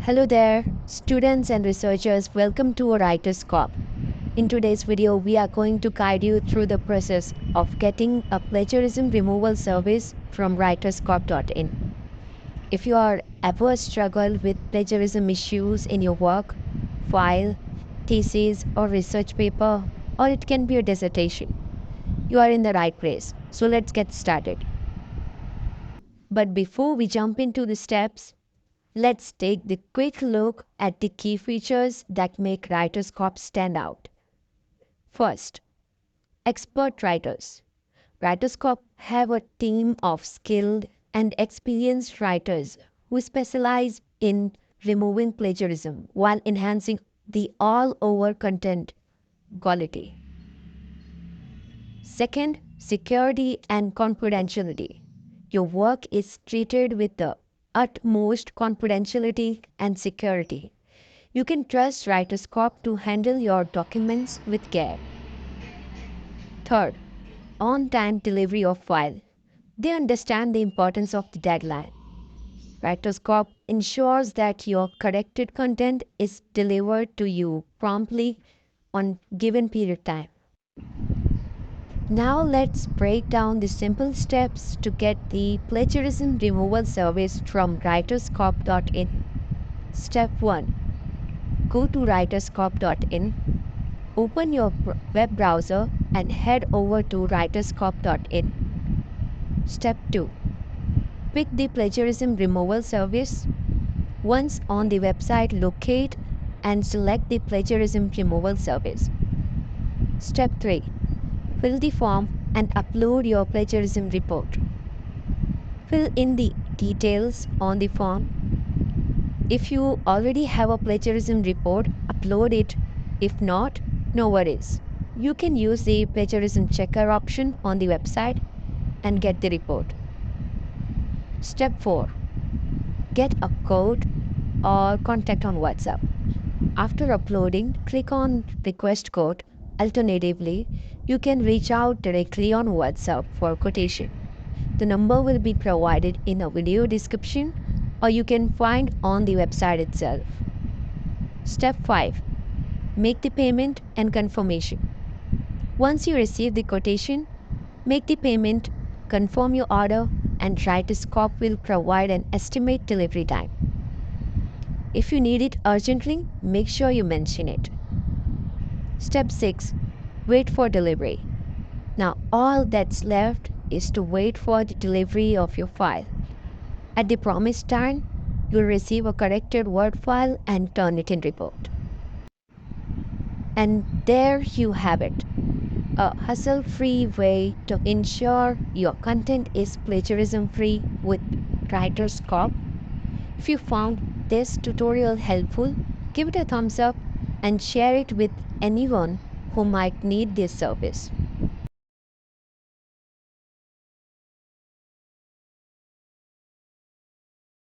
Hello there, students and researchers. Welcome to WritersCorp. In today's video, we are going to guide you through the process of getting a plagiarism removal service from WritersCorp.in. If you are ever struggled with plagiarism issues in your work, file, thesis, or research paper, or it can be a dissertation, you are in the right place. So let's get started. But before we jump into the steps, let's take the quick look at the key features that make WritersCorp stand out. First, expert writers. WritersCorp have a team of skilled and experienced writers who specialize in removing plagiarism while enhancing the all-over content quality. Second, security and confidentiality. Your work is treated with the utmost confidentiality and security. You can trust WritersCorp to handle your documents with care. Third, on-time delivery of file. They understand the importance of the deadline. WritersCorp ensures that your corrected content is delivered to you promptly on given period time. Now let's break down the simple steps to get the plagiarism removal service from WritersCorp.in. Step 1. Go to WritersCorp.in, open your web browser and head over to WritersCorp.in. Step 2. Pick the plagiarism removal service. Once on the website, locate and select the plagiarism removal service. Step 3. Fill the form and upload your plagiarism report. Fill in the details on the form. If you already have a plagiarism report, upload it. If not, no worries. You can use the plagiarism checker option on the website and get the report. Step 4. Get a code or contact on WhatsApp. After uploading, click on Request Code. Alternatively, you can reach out directly on WhatsApp for quotation. The number will be provided in a video description or you can find on the website itself. Step 5. Make the payment and confirmation. Once you receive the quotation, make the payment, confirm your order, and WritersCorp will provide an estimate delivery time. If you need it urgently, make sure you mention it. Step 6. Wait for delivery. Now all that's left is to wait for the delivery of your file. At the promised time, you'll receive a corrected Word file and turn it in report. And there you have it, a hassle-free way to ensure your content is plagiarism-free with WritersCorp. If you found this tutorial helpful, give it a thumbs up and share it with anyone who might need this service.